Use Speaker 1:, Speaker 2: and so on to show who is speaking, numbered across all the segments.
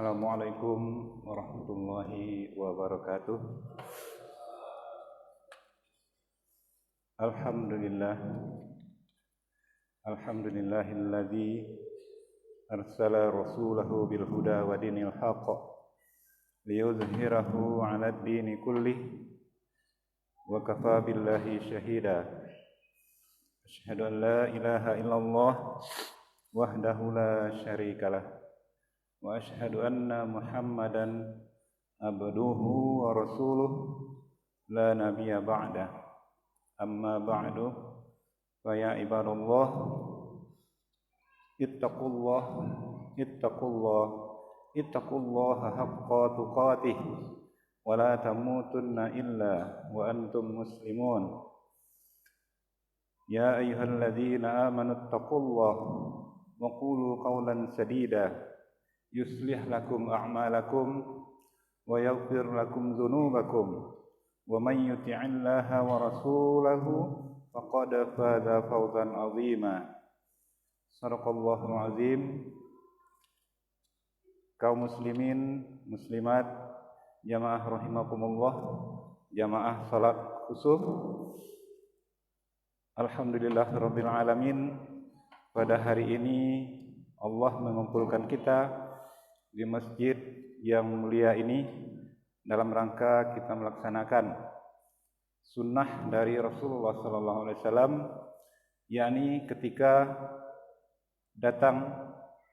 Speaker 1: Assalamualaikum warahmatullahi wabarakatuh. Alhamdulillah. Alhamdulillahilladzi arsala rasulahu bil huda wa dinil haqq liyuzhirahu 'alad dini kullih wa kafa billahi syahida. Asyhadu an la ilaha illallah wahdahu la syarikalah wa asyhadu anna Muhammadan abduhu wa rasuluh la nabiyya ba'da. Amma ba'du fa ya ibadallah ittaqullaha haqqa tuqatih wa la tamutunna illa wa antum muslimun. Ya ayyuhalladzina amanu ittaqullaha wa qulu qawlan sadida yuslih lakum a'malakum wa yaghfir lakum dhunubakum wa man yuti'illaha wa rasulahu faqad faza fawzan 'azima. Shadaqallahul 'azim. Kaum muslimin, muslimat, jamaah rahimakumullah, jamaah salat khusuf. Alhamdulillahirabbil alamin. Pada hari ini Allah mengumpulkan kita di masjid yang mulia ini dalam rangka kita melaksanakan sunnah dari Rasulullah SAW, yakni ketika datang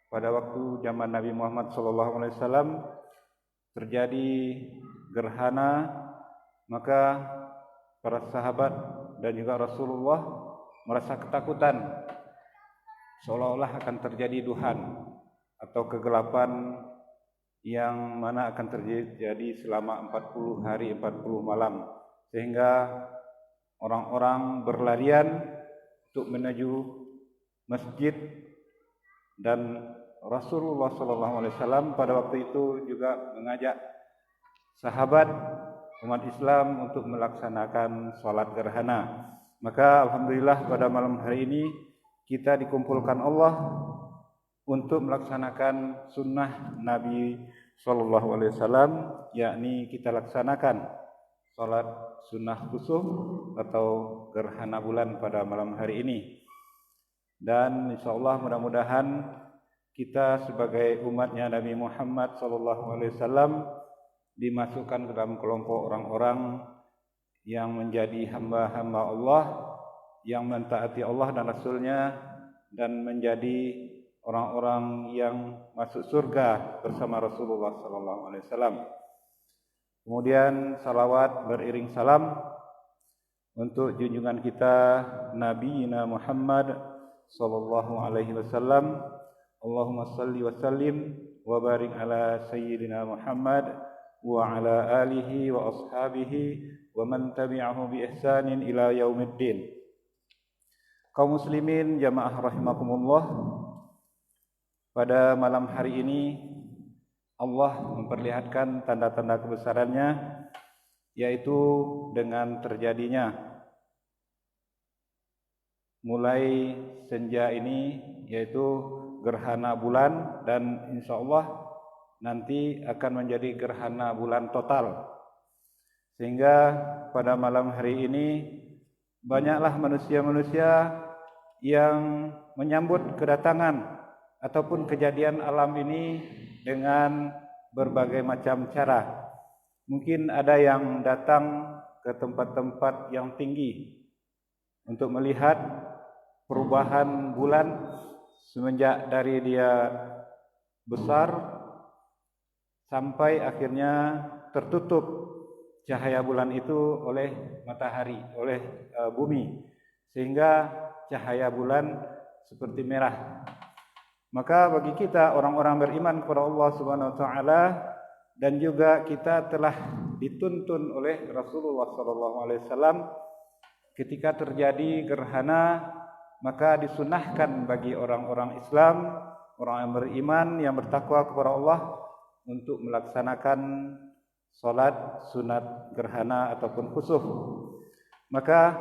Speaker 1: pada waktu zaman Nabi Muhammad SAW terjadi gerhana, maka para sahabat dan juga Rasulullah merasa ketakutan seolah-olah akan terjadi duhan atau kegelapan yang mana akan terjadi selama 40 hari 40 malam, sehingga orang-orang berlarian untuk menuju masjid. Dan Rasulullah SAW pada waktu itu juga mengajak sahabat umat Islam untuk melaksanakan sholat gerhana. Maka alhamdulillah pada malam hari ini kita dikumpulkan Allah untuk melaksanakan sunnah Nabi SAW, yakni kita laksanakan salat sunnah khusuf atau gerhana bulan pada malam hari ini. Dan insyaallah mudah-mudahan kita sebagai umatnya Nabi Muhammad SAW dimasukkan ke dalam kelompok orang-orang yang menjadi hamba-hamba Allah, yang mentaati Allah dan Rasulnya, dan menjadi orang-orang yang masuk surga bersama Rasulullah SAW. Kemudian salawat beriring salam untuk junjungan kita Nabi Muhammad SAW. Allahumma salli wa sallim wa barik ala sayyidina Muhammad wa ala alihi wa ashabihi wa man tabi'ahu bi ihsanin ila yaumiddin. Kaum muslimin jamaah rahimakumullah, pada malam hari ini Allah memperlihatkan tanda-tanda kebesarannya, yaitu dengan terjadinya mulai senja ini, yaitu gerhana bulan, dan insyaallah nanti akan menjadi gerhana bulan total. Sehingga pada malam hari ini banyaklah manusia-manusia yang menyambut kedatangan ataupun kejadian alam ini dengan berbagai macam cara. Mungkin ada yang datang ke tempat-tempat yang tinggi untuk melihat perubahan bulan semenjak dari dia besar sampai akhirnya tertutup cahaya bulan itu oleh matahari, oleh bumi, sehingga cahaya bulan seperti merah. Maka bagi kita orang-orang beriman kepada Allah Subhanahu wa taala, dan juga kita telah dituntun oleh Rasulullah SAW, ketika terjadi gerhana maka disunahkan bagi orang-orang Islam, orang yang beriman yang bertakwa kepada Allah, untuk melaksanakan salat sunat gerhana ataupun khusuf. Maka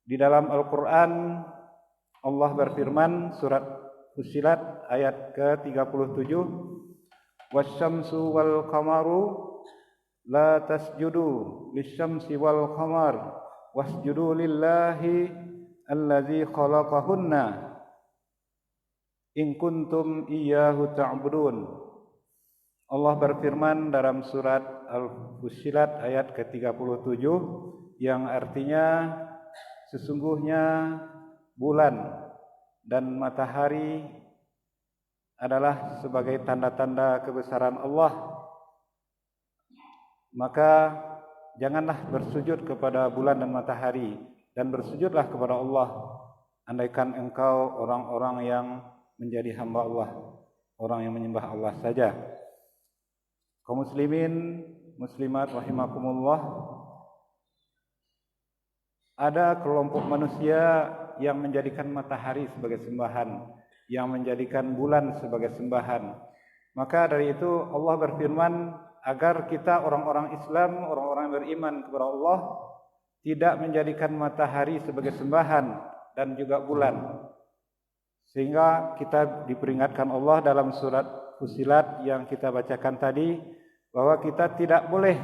Speaker 1: di dalam Al-Qur'an Allah berfirman, surat Fussilat ayat ke-37, wasyamsu wal qamaru la tasjudu lisyamsi wal qamar wasjudu lillahi allazi khalaqahunna in kuntum iyyahu ta'budun. Allah berfirman dalam surat Al-Fussilat ayat ke-37 yang artinya sesungguhnya bulan dan matahari adalah sebagai tanda-tanda kebesaran Allah. Maka janganlah bersujud kepada bulan dan matahari, dan bersujudlah kepada Allah, andaikan engkau orang-orang yang menjadi hamba Allah, orang yang menyembah Allah saja. Kaum muslimin, muslimat rahimakumullah, ada kelompok manusia yang menjadikan matahari sebagai sembahan, yang menjadikan bulan sebagai sembahan. Maka dari itu Allah berfirman agar kita orang-orang Islam, orang-orang yang beriman kepada Allah tidak menjadikan matahari sebagai sembahan dan juga bulan. Sehingga kita diperingatkan Allah dalam surat Fussilat yang kita bacakan tadi bahwa kita tidak boleh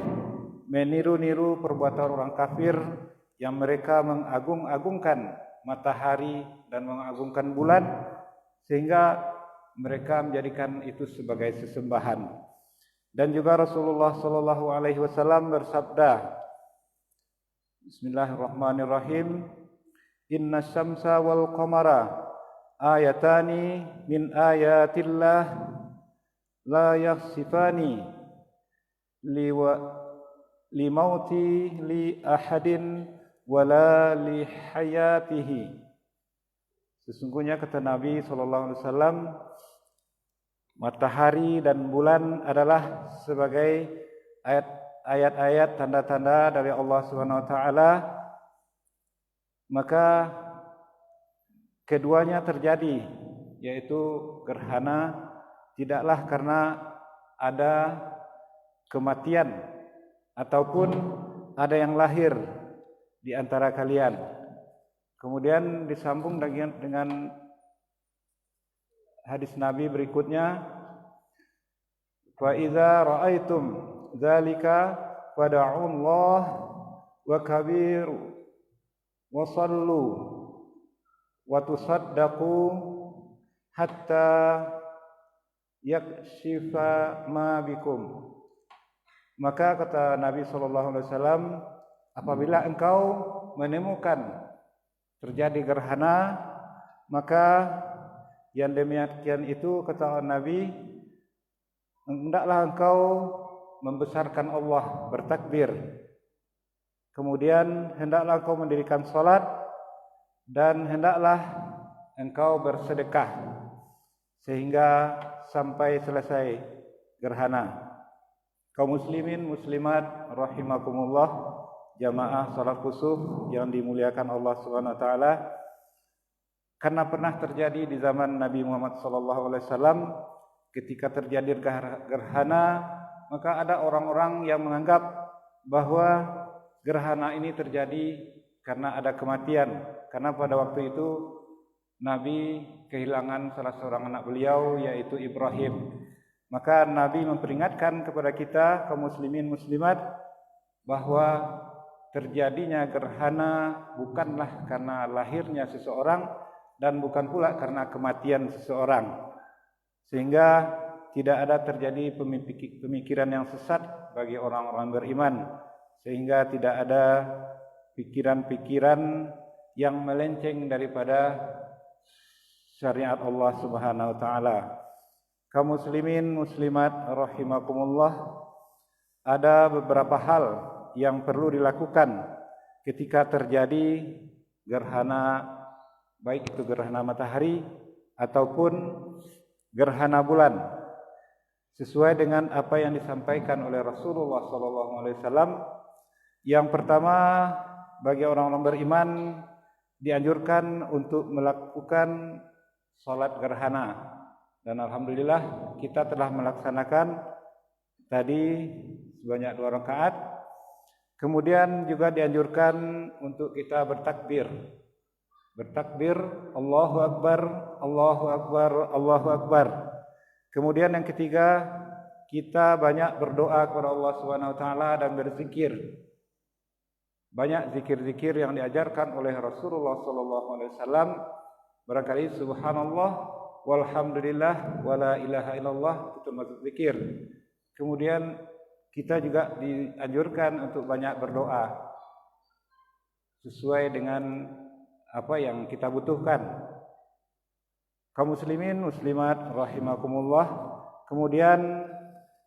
Speaker 1: meniru-niru perbuatan orang kafir yang mereka mengagung-agungkan matahari dan mengagungkan bulan sehingga mereka menjadikan itu sebagai sesembahan. Dan juga Rasulullah sallallahu alaihi wasallam bersabda, Bismillahirrahmanirrahim, Inna syamsa wal qamara ayatani min ayatillah la yakhsifani limauti li ahadin wala li hayatihi. Sesungguhnya kata Nabi SAW, matahari dan bulan adalah sebagai ayat-ayat tanda-tanda dari Allah Subhanahu wa taala, maka keduanya terjadi, yaitu gerhana tidaklah karena ada kematian ataupun ada yang lahir di antara kalian. Kemudian disambung dengan hadis Nabi berikutnya, fa idza ra'aitum dzalika fad'u Allah wa kabiru wa sallu wa tusaddaqu hatta yakshifa ma bikum. Maka kata Nabi SAW, apabila engkau menemukan terjadi gerhana, maka yang demikian itu kata Nabi, hendaklah engkau membesarkan Allah, bertakbir. Kemudian hendaklah engkau mendirikan salat dan hendaklah engkau bersedekah sehingga sampai selesai gerhana. Kaum muslimin muslimat rahimakumullah, jamaah salat khusuf yang dimuliakan Allah Subhanahu wa taala, karena pernah terjadi di zaman Nabi Muhammad SAW ketika terjadi gerhana, maka ada orang-orang yang menganggap bahwa gerhana ini terjadi karena ada kematian, karena pada waktu itu Nabi kehilangan salah seorang anak beliau, yaitu Ibrahim. Maka Nabi memperingatkan kepada kita kaum muslimin muslimat bahwa terjadinya gerhana bukanlah karena lahirnya seseorang dan bukan pula karena kematian seseorang, sehingga tidak ada terjadi pemikiran yang sesat bagi orang-orang beriman, sehingga tidak ada pikiran-pikiran yang melenceng daripada syariat Allah Subhanahu wa taala. Kaum muslimin muslimat rahimakumullah, ada beberapa hal yang perlu dilakukan ketika terjadi gerhana, baik itu gerhana matahari ataupun gerhana bulan, sesuai dengan apa yang disampaikan oleh Rasulullah SAW. Yang pertama, bagi orang-orang beriman dianjurkan untuk melakukan salat gerhana. Dan alhamdulillah kita telah melaksanakan tadi sebanyak 2 rakaat. Kemudian juga dianjurkan untuk kita bertakbir. Bertakbir, Allahu Akbar, Allahu Akbar, Allahu Akbar. Kemudian yang ketiga, kita banyak berdoa kepada Allah Subhanahu wa taala dan berzikir. Banyak zikir-zikir yang diajarkan oleh Rasulullah sallallahu alaihi wasallam. Barangkali subhanallah walhamdulillah wala ilaha illallah itu maksud zikir. Kemudian kita juga dianjurkan untuk banyak berdoa sesuai dengan apa yang kita butuhkan. Kaum muslimin muslimat rahimakumullah. Kemudian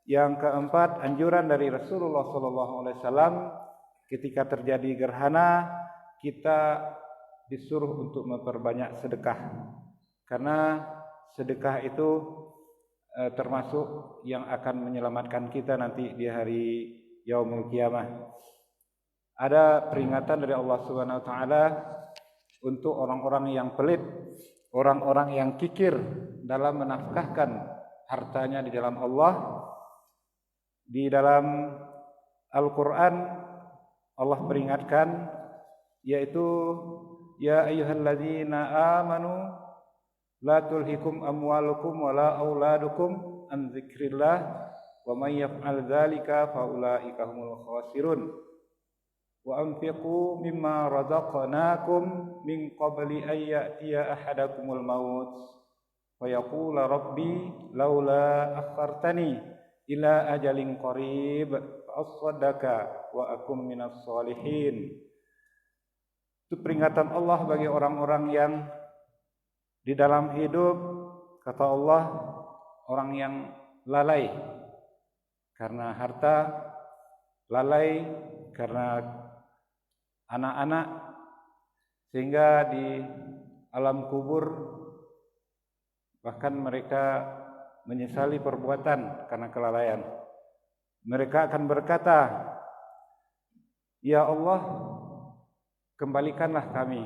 Speaker 1: yang keempat, anjuran dari Rasulullah sallallahu alaihi wasallam ketika terjadi gerhana kita disuruh untuk memperbanyak sedekah. Karena sedekah itu termasuk yang akan menyelamatkan kita nanti di hari yaumul qiyamah. Ada peringatan dari Allah Subhanahu wa taala untuk orang-orang yang pelit, orang-orang yang kikir dalam menafkahkan hartanya di jalan Allah. Di dalam Al-Quran Allah peringatkan, yaitu ya ayyuhalladzina amanu la tulhikum amwalukum wala auladukum an dzikrillah wa may yaf'al dzalika fa ulaika humul khasirun wa anfiqu mimma razaqnakum min qabli an ya'tiya ahadakumul maut fa yaqula rabbi laula akhartani ila ajalin qarib as-sadaka wa akum minas solihin. Itu peringatan Allah bagi orang-orang yang di dalam hidup, kata Allah, orang yang lalai karena harta, lalai karena anak-anak, sehingga di alam kubur bahkan mereka menyesali perbuatan karena kelalaian. Mereka akan berkata, ya Allah, kembalikanlah kami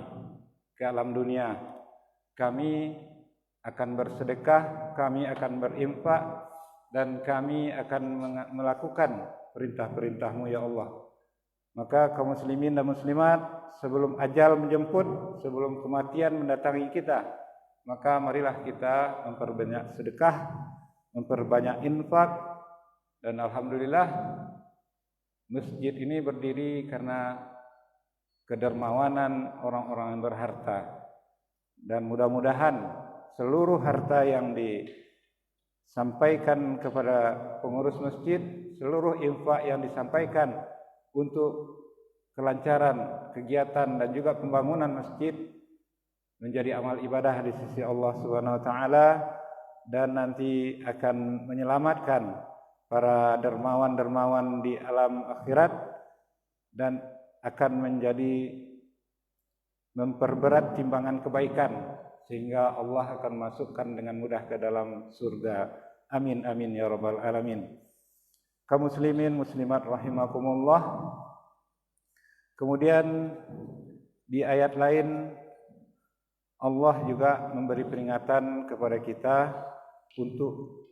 Speaker 1: ke alam dunia. Kami akan bersedekah, kami akan berinfak, dan kami akan melakukan perintah-perintah-Mu ya Allah. Maka kaum muslimin dan muslimat, sebelum ajal menjemput, sebelum kematian mendatangi kita, maka marilah kita memperbanyak sedekah, memperbanyak infak, dan alhamdulillah masjid ini berdiri karena kedermawanan orang-orang yang berharta. Dan mudah-mudahan seluruh harta yang disampaikan kepada pengurus masjid, seluruh infak yang disampaikan untuk kelancaran kegiatan dan juga pembangunan masjid menjadi amal ibadah di sisi Allah Subhanahu wa taala dan nanti akan menyelamatkan para dermawan-dermawan di alam akhirat dan akan menjadi memperberat timbangan kebaikan sehingga Allah akan masukkan dengan mudah ke dalam surga. Amin amin ya rabbal alamin. Kaum muslimin muslimat rahimakumullah. Kemudian di ayat lain Allah juga memberi peringatan kepada kita untuk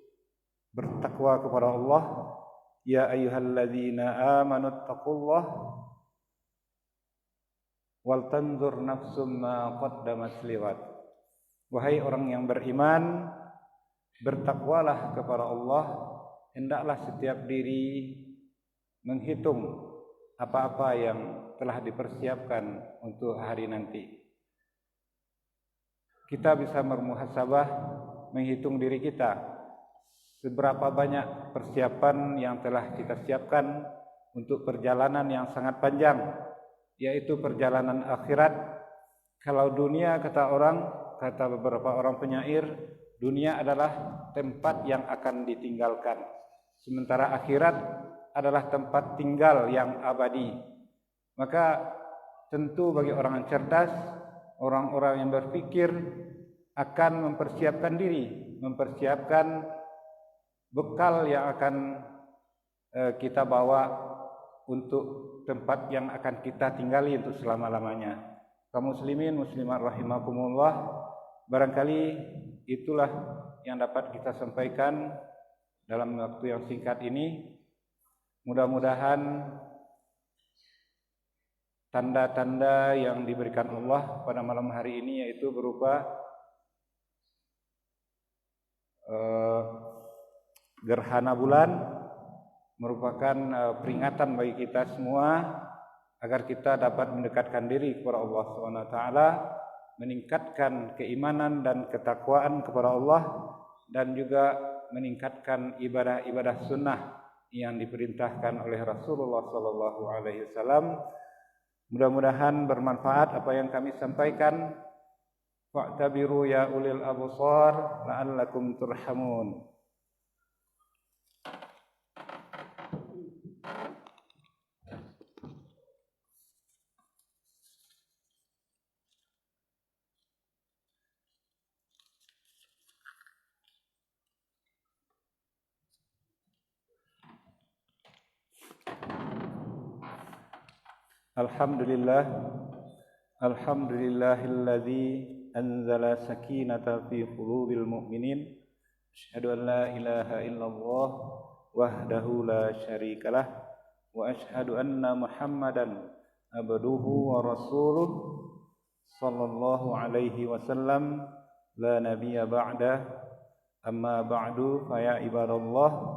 Speaker 1: bertakwa kepada Allah. Ya ayyuhalladzina amanu taqullah wal tanzur nafsum ma qaddamat liwat. Wahai orang yang beriman, bertakwalah kepada Allah, hendaklah setiap diri menghitung apa-apa yang telah dipersiapkan untuk hari nanti. Kita bisa bermuhasabah, menghitung diri kita, seberapa banyak persiapan yang telah kita siapkan untuk perjalanan yang sangat panjang, yaitu perjalanan akhirat. Kalau dunia, kata beberapa orang penyair, dunia adalah tempat yang akan ditinggalkan, sementara akhirat adalah tempat tinggal yang abadi. Maka tentu bagi orang yang cerdas, orang-orang yang berpikir akan mempersiapkan diri, mempersiapkan bekal yang akan kita bawa untuk tempat yang akan kita tinggali untuk selama-lamanya. Kaum muslimin muslimat rahimakumullah, barangkali itulah yang dapat kita sampaikan dalam waktu yang singkat ini. Mudah-mudahan tanda-tanda yang diberikan Allah pada malam hari ini yaitu berupa gerhana bulan merupakan peringatan bagi kita semua agar kita dapat mendekatkan diri kepada Allah Subhanahu wa taala, meningkatkan keimanan dan ketakwaan kepada Allah, dan juga meningkatkan ibadah-ibadah sunnah yang diperintahkan oleh Rasulullah sallallahu alaihi wasallam. Mudah-mudahan bermanfaat apa yang kami sampaikan. Fa'tabiru ya ulil absar la'allakum turhamun. Alhamdulillahilladzi anzala sakinata fi qulubil mu'minin. Asyhadu an la ilaha illallah wahdahu la syarikalah wa asyhadu anna Muhammadan abduhu wa rasuluh sallallahu alaihi wasallam la nabiyya ba'da. Amma ba'du fa ya ibadallah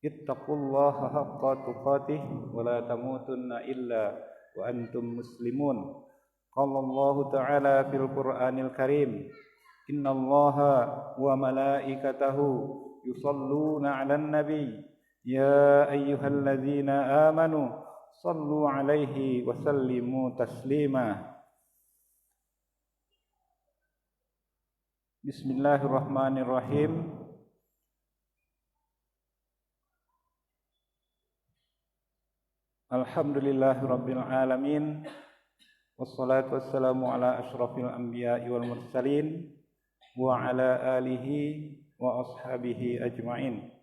Speaker 1: ittaqullaha haqqa tuqatih wa la tamutunna illa wa antum muslimun. Qala Allah ta'ala fil Qur'anil Karim, innallaha wa malaikatahu yusalluna 'alan nabiy ya ayyuhalladzina amanu sallu 'alaihi wa sallimu taslima. Bismillahirrahmanirrahim. Alhamdulillahirabbil alamin. Wassalatu wassalamu ala asyrafil anbiya'i wal mursalin wa ala alihi wa ashabihi ajma'in.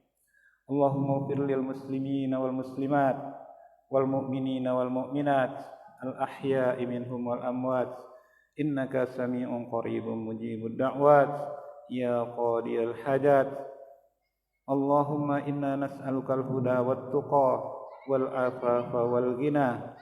Speaker 1: Allahumma ighfir lil muslimina wal muslimat wal mu'minina wal mu'minat al ahya'i minhum wal amwat innaka sami'un qaribun mujibud da'wat ya qadiyal hajat. Allahumma inna nas'alukal huda wat tuqa wal afafa wal ghina.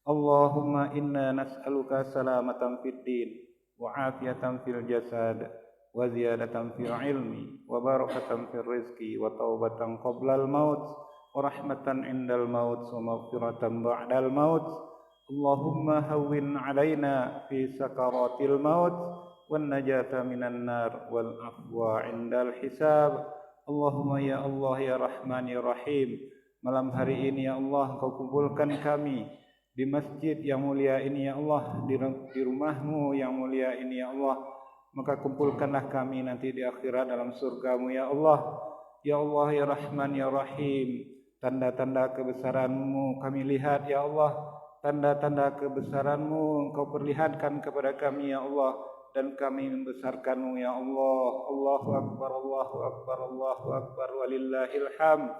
Speaker 1: Allahumma inna nas'aluka salamatan fid din wa afiyatan fil jasad wa ziyadatan fil ilmi wa barakatan fil rizqi wa taubatan qablal maut wa rahmatan indal maut wa maghfiratan ba'dal maut. Allahumma hawwin 'alaina fi sakaratil maut wan najata minan nar wal afwa indal hisab. Allahumma ya Allah ya Rahman ya Rahim, malam hari ini ya Allah Engkau kumpulkan kami di masjid yang mulia ini ya Allah, di rumahmu yang mulia ini ya Allah, maka kumpulkanlah kami nanti di akhirat dalam surgamu ya Allah. Ya Allah ya Rahman ya Rahim, tanda-tanda kebesaranmu kami lihat ya Allah, tanda-tanda kebesaranmu Engkau perlihatkan kepada kami ya Allah, dan kami membesarkanmu ya Allah. Allahu Akbar, Allahu Akbar, Allahu Akbar, walillahil hamd.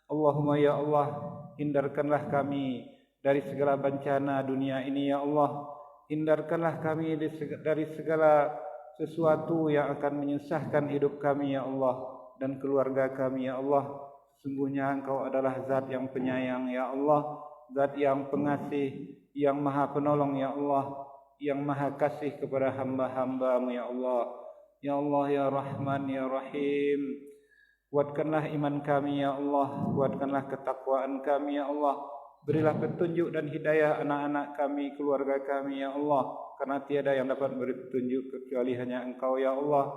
Speaker 1: Allahumma ya Allah, hindarkanlah kami dari segala bencana dunia ini ya Allah. Hindarkanlah kami dari segala sesuatu yang akan menyusahkan hidup kami ya Allah dan keluarga kami ya Allah. Sesungguhnya Engkau adalah zat yang penyayang ya Allah, zat yang pengasih, yang maha penolong ya Allah, yang maha kasih kepada hamba-hamba-Mu ya Allah. Ya Allah ya Rahman ya Rahim, kuatkanlah iman kami ya Allah, kuatkanlah ketakwaan kami ya Allah. Berilah petunjuk dan hidayah anak-anak kami, keluarga kami ya Allah, karena tiada yang dapat memberi petunjuk kecuali hanya Engkau ya Allah.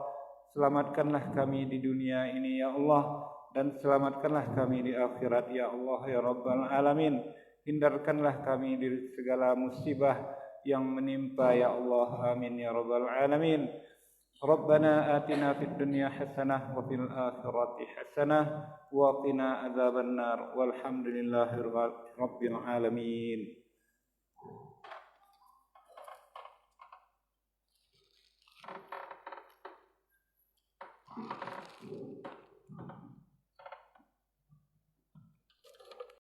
Speaker 1: Selamatkanlah kami di dunia ini ya Allah, dan selamatkanlah kami di akhirat ya Allah ya Rabbal Alamin. Hindarkanlah kami dari segala musibah yang menimpa ya Allah, amin ya Rabbal Alamin. Rabbana atina fid dunya hasanah wa fil akhirati hasanah wa qina adzaban nar walhamdulillahi rabbil alamin.